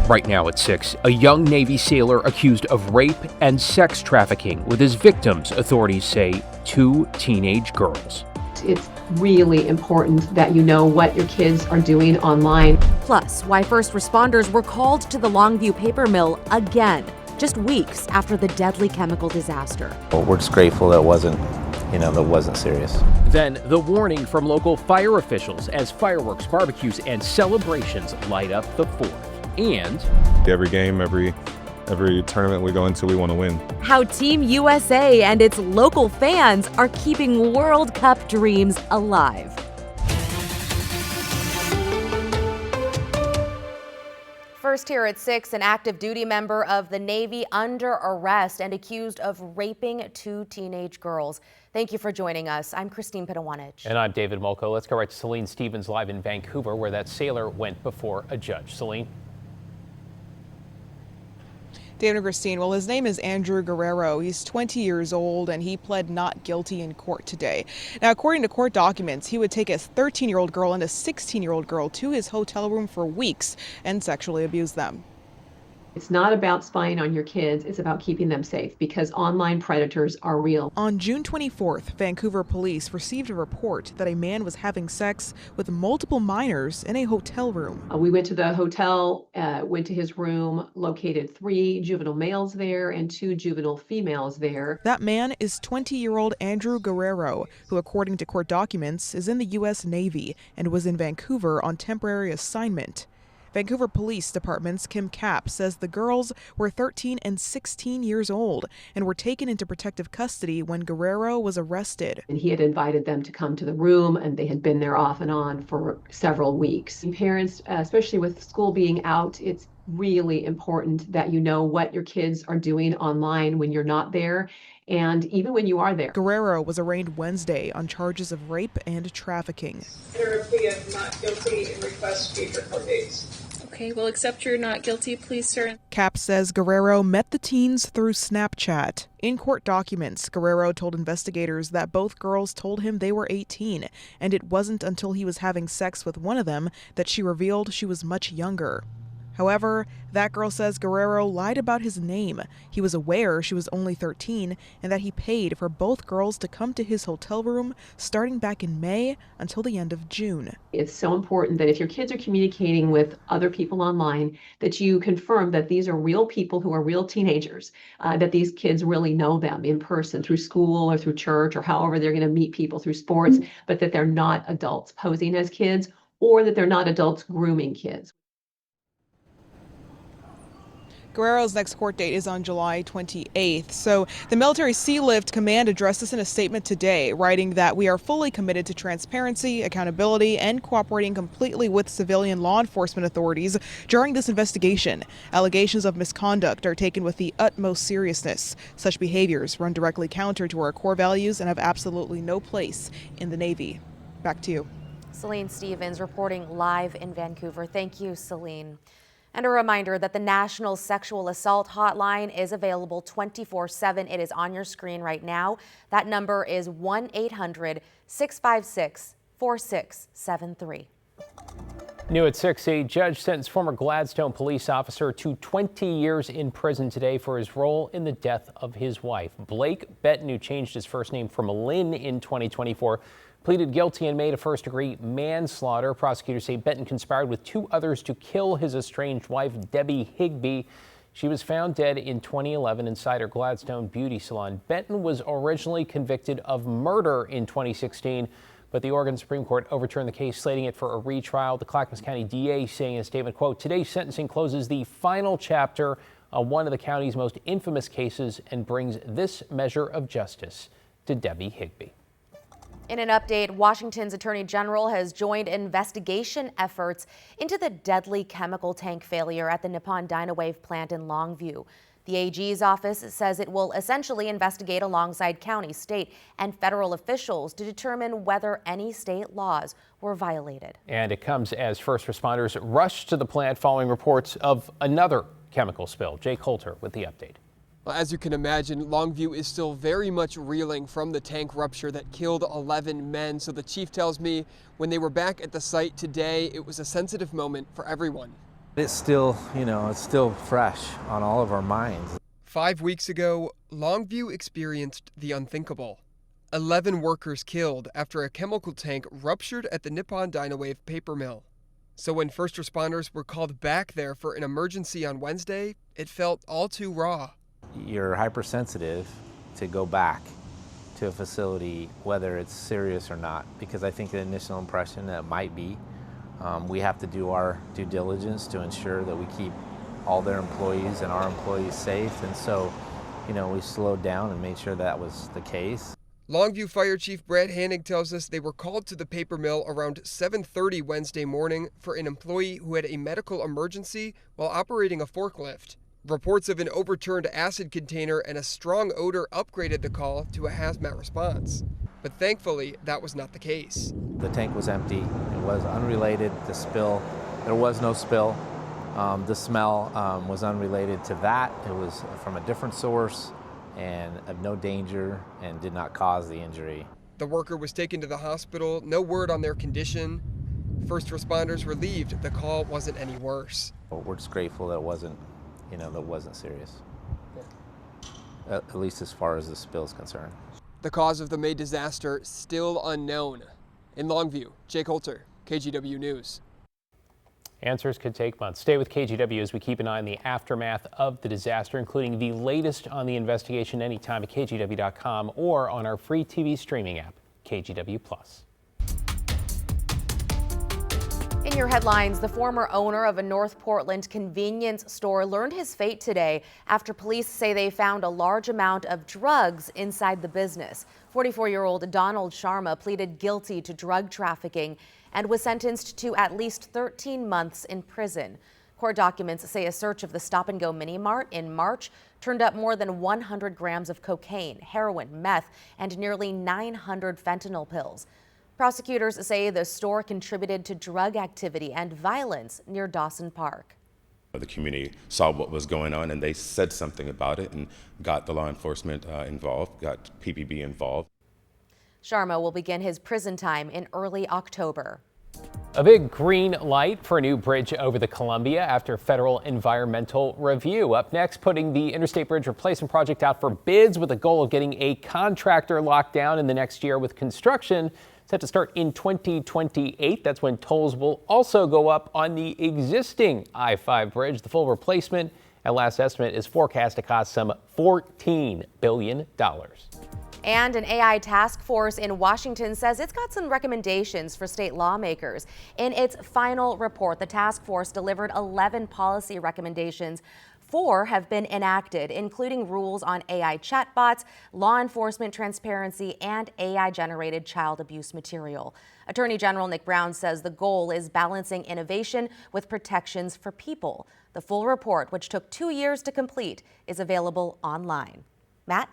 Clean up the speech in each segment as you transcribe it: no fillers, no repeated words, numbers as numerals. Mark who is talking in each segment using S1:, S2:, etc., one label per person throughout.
S1: Right now at 6, a young Navy sailor accused of rape and sex trafficking with his victims, authorities say 2 teenage girls.
S2: It's really important that you know what your kids are doing online.
S3: Plus, why first responders were called to the Longview paper mill again, just weeks after the deadly chemical disaster.
S4: Well, we're just grateful that wasn't serious.
S1: Then the warning from local fire officials as fireworks, barbecues, and celebrations light up the 4th. And
S5: every game, every tournament we go into, we want to win.
S3: How Team USA and its local fans are keeping World Cup dreams alive. First here at 6, an active duty member of the Navy under arrest and accused of raping 2 teenage girls. Thank you for joining us. I'm Christine Pitawanich.
S6: And I'm David Molko. Let's go right to Celine Stevens live in Vancouver, where that sailor went before a judge. Celine.
S7: David and Christine, well, his name is Andrew Guerrero. He's 20 years old and he pled not guilty in court today. Now, according to court documents, he would take a 13-year-old girl and a 16-year-old girl to his hotel room for weeks and sexually abuse them.
S2: It's not about spying on your kids, it's about keeping them safe because online predators are real.
S7: On June 24th, Vancouver police received a report that a man was having sex with multiple minors in a hotel room.
S2: We went to the hotel, went to his room, located 3 juvenile males there and 2 juvenile females there.
S7: That man is 20-year-old Andrew Guerrero, who, according to court documents, is in the U.S. Navy and was in Vancouver on temporary assignment. Vancouver Police Department's Kim Kapp says the girls were 13 and 16 years old and were taken into protective custody when Guerrero was arrested.
S2: And he had invited them to come to the room and they had been there off and on for several weeks. And parents, especially with school being out, it's really important that you know what your kids are doing online when you're not there and even when you are there.
S7: Guerrero was arraigned Wednesday on charges of rape and trafficking.
S8: Enter a plea of not guilty and request to be for court dates. Okay, we'll accept your not guilty, please, sir.
S7: Kapp says Guerrero met the teens through Snapchat. In court documents, Guerrero told investigators that both girls told him they were 18, and it wasn't until he was having sex with one of them that she revealed she was much younger. However, that girl says Guerrero lied about his name. He was aware she was only 13 and that he paid for both girls to come to his hotel room starting back in May until the end of June.
S2: It's so important that if your kids are communicating with other people online, that you confirm that these are real people who are real teenagers, that these kids really know them in person through school or through church or however they're going to meet people through sports, but that they're not adults posing as kids or that they're not adults grooming kids.
S7: Guerrero's next court date is on July 28th. So the Military Sealift Command addressed this in a statement today, writing that we are fully committed to transparency, accountability, and cooperating completely with civilian law enforcement authorities during this investigation. Allegations of misconduct are taken with the utmost seriousness. Such behaviors run directly counter to our core values and have absolutely no place in the Navy. Back to you.
S3: Celine Stevens reporting live in Vancouver. Thank you, Celine. And a reminder that the National Sexual Assault Hotline is available 24/7. It is on your screen right now. That number is 1-800-656-4673.
S6: New at 6, a judge sentenced former Gladstone police officer to 20 years in prison today for his role in the death of his wife. Blake Benton, who changed his first name from Lynn in 2024, pleaded guilty and made a first-degree manslaughter. Prosecutors say Benton conspired with 2 others to kill his estranged wife, Debbie Higbee. She was found dead in 2011 inside her Gladstone beauty salon. Benton was originally convicted of murder in 2016, but the Oregon Supreme Court overturned the case, slating it for a retrial. The Clackamas County DA saying in a statement, quote, "Today's sentencing closes the final chapter on one of the county's most infamous cases and brings this measure of justice to Debbie Higbee."
S3: In an update, Washington's Attorney General has joined investigation efforts into the deadly chemical tank failure at the Nippon Dynawave plant in Longview. The AG's office says it will essentially investigate alongside county, state, and federal officials to determine whether any state laws were violated.
S6: And it comes as first responders rushed to the plant following reports of another chemical spill. Jay Coulter with the update.
S9: Well, as you can imagine, Longview is still very much reeling from the tank rupture that killed 11 men. So the chief tells me when they were back at the site today, it was a sensitive moment for everyone.
S4: It's still, it's still fresh on all of our minds.
S9: 5 weeks ago, Longview experienced the unthinkable. 11 workers killed after a chemical tank ruptured at the Nippon Dynawave paper mill. So when first responders were called back there for an emergency on Wednesday, it felt all too raw.
S4: You're hypersensitive to go back to a facility, whether it's serious or not, because I think the initial impression that it might be. We have to do our due diligence to ensure that we keep all their employees and our employees safe. And so, we slowed down and made sure that was the case.
S9: Longview Fire Chief Brad Hannig tells us they were called to the paper mill around 7:30 Wednesday morning for an employee who had a medical emergency while operating a forklift. Reports of an overturned acid container and a strong odor upgraded the call to a hazmat response. But thankfully, that was not the case.
S4: The tank was empty. It was unrelated to spill. There was no spill. The smell was unrelated to that. It was from a different source and of no danger and did not cause the injury.
S9: The worker was taken to the hospital, no word on their condition. First responders relieved the call wasn't any worse.
S4: We're just grateful that it wasn't, that wasn't serious. At least as far as the spill is concerned.
S9: The cause of the May disaster still unknown. In Longview, Jake Holter, KGW News.
S6: Answers could take months. Stay with KGW as we keep an eye on the aftermath of the disaster, including the latest on the investigation anytime at KGW.com or on our free TV streaming app, KGW+.
S3: In your headlines, the former owner of a North Portland convenience store learned his fate today after police say they found a large amount of drugs inside the business. 44-year-old Donald Sharma pleaded guilty to drug trafficking and was sentenced to at least 13 months in prison. Court documents say a search of the Stop and Go Mini Mart in March turned up more than 100 grams of cocaine, heroin, meth, and nearly 900 fentanyl pills. Prosecutors say the store contributed to drug activity and violence near Dawson Park.
S10: The community saw what was going on and they said something about it and got the law enforcement involved, got PPB involved.
S3: Sharma will begin his prison time in early October.
S6: A big green light for a new bridge over the Columbia after federal environmental review. Up next, putting the Interstate Bridge Replacement Project out for bids with a goal of getting a contractor locked down in the next year, with construction set to start in 2028. That's when tolls will also go up on the existing I-5 bridge. The full replacement, at last estimate, is forecast to cost some $14 billion.
S3: And an AI task force in Washington says it's got some recommendations for state lawmakers. In its final report, the task force delivered 11 policy recommendations. 4 have been enacted, including rules on AI chatbots, law enforcement transparency, and AI-generated child abuse material. Attorney General Nick Brown says the goal is balancing innovation with protections for people. The full report, which took 2 years to complete, is available online. Matt?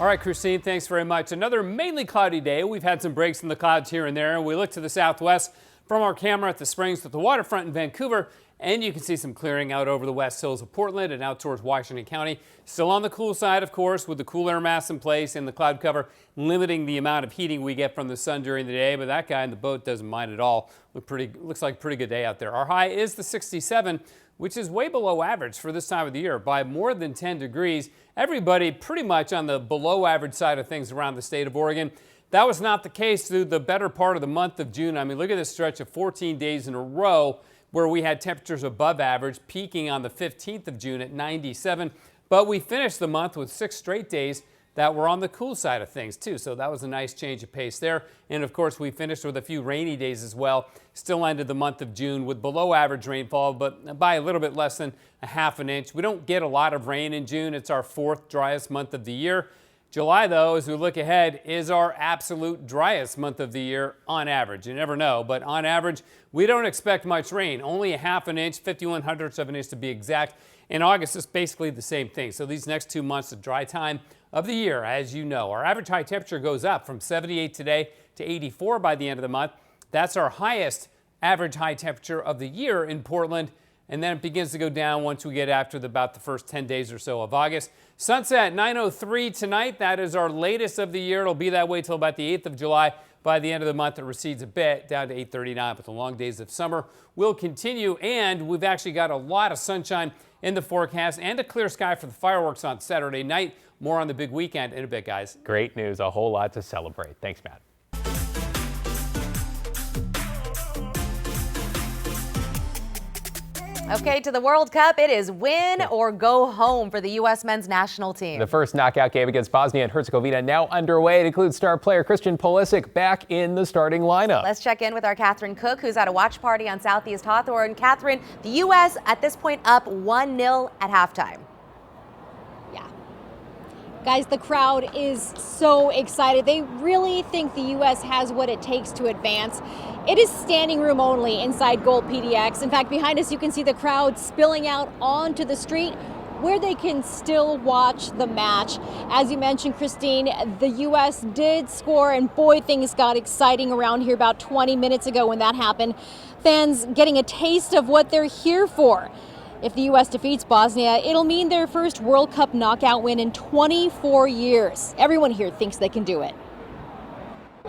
S11: All right, Christine, thanks very much. Another mainly cloudy day. We've had some breaks in the clouds here and there. We look to the southwest from our camera at the Springs at the waterfront in Vancouver, and you can see some clearing out over the west hills of Portland and out towards Washington County. Still on the cool side, of course, with the cool air mass in place and the cloud cover limiting the amount of heating we get from the sun during the day. But that guy in the boat doesn't mind at all. Looks like a pretty good day out there. Our high is the 67, which is way below average for this time of the year by more than 10 degrees. Everybody pretty much on the below average side of things around the state of Oregon. That was not the case through the better part of the month of June. I mean, look at this stretch of 14 days in a row where we had temperatures above average, peaking on the 15th of June at 97. But we finished the month with 6 straight days that were on the cool side of things too. So that was a nice change of pace there. And of course, we finished with a few rainy days as well. Still ended the month of June with below average rainfall, but by a little bit less than a half an inch. We don't get a lot of rain in June. It's our 4th driest month of the year. July, though, as we look ahead, is our absolute driest month of the year on average. You never know, but on average, we don't expect much rain. Only a half an inch, 51/100ths of an inch to be exact. In August, it's basically the same thing. So these next 2 months, the dry time of the year, as you know. Our average high temperature goes up from 78 today to 84 by the end of the month. That's our highest average high temperature of the year in Portland. And then it begins to go down once we get after about the first 10 days or so of August. Sunset 9:03 tonight. That is our latest of the year. It'll be that way till about the 8th of July. By the end of the month, it recedes a bit down to 839, but the long days of summer will continue, and we've actually got a lot of sunshine in the forecast and a clear sky for the fireworks on Saturday night. More on the big weekend in a bit, guys.
S6: Great news, a whole lot to celebrate. Thanks, Matt.
S3: Okay, to the World Cup, it is win or go home for the U.S. men's national team.
S6: The first knockout game against Bosnia and Herzegovina now underway. It includes star player Christian Pulisic back in the starting lineup.
S3: Let's check in with our Catherine Cook, who's at a watch party on Southeast Hawthorne. Catherine, the U.S. at this point up 1-0 at halftime.
S12: Guys, the crowd is so excited. They really think the U.S. has what it takes to advance. It is standing room only inside Gold PDX. In fact, behind us, you can see the crowd spilling out onto the street where they can still watch the match. As you mentioned, Christine, the U.S. did score, and boy, things got exciting around here about 20 minutes ago when that happened. Fans getting a taste of what they're here for. If the U.S. defeats Bosnia, it'll mean their first World Cup knockout win in 24 years. Everyone here thinks they can do it.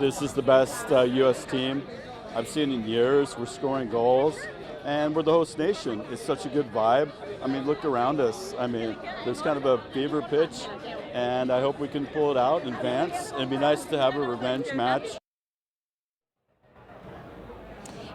S13: This is the best U.S. team I've seen in years. We're scoring goals, and we're the host nation. It's such a good vibe. I mean, look around us. I mean, there's kind of a fever pitch, and I hope we can pull it out and advance. It'd be nice to have a revenge match.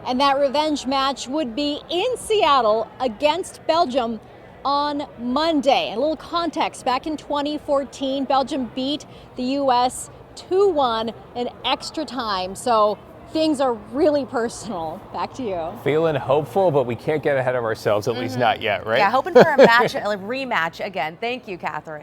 S12: And that revenge match would be in Seattle against Belgium on Monday. And a little context, back in 2014, Belgium beat the U.S. 2-1 in extra time. So things are really personal. Back to you.
S6: Feeling hopeful, but we can't get ahead of ourselves, at least not yet, right?
S3: Yeah, hoping for a match, a rematch again. Thank you, Catherine.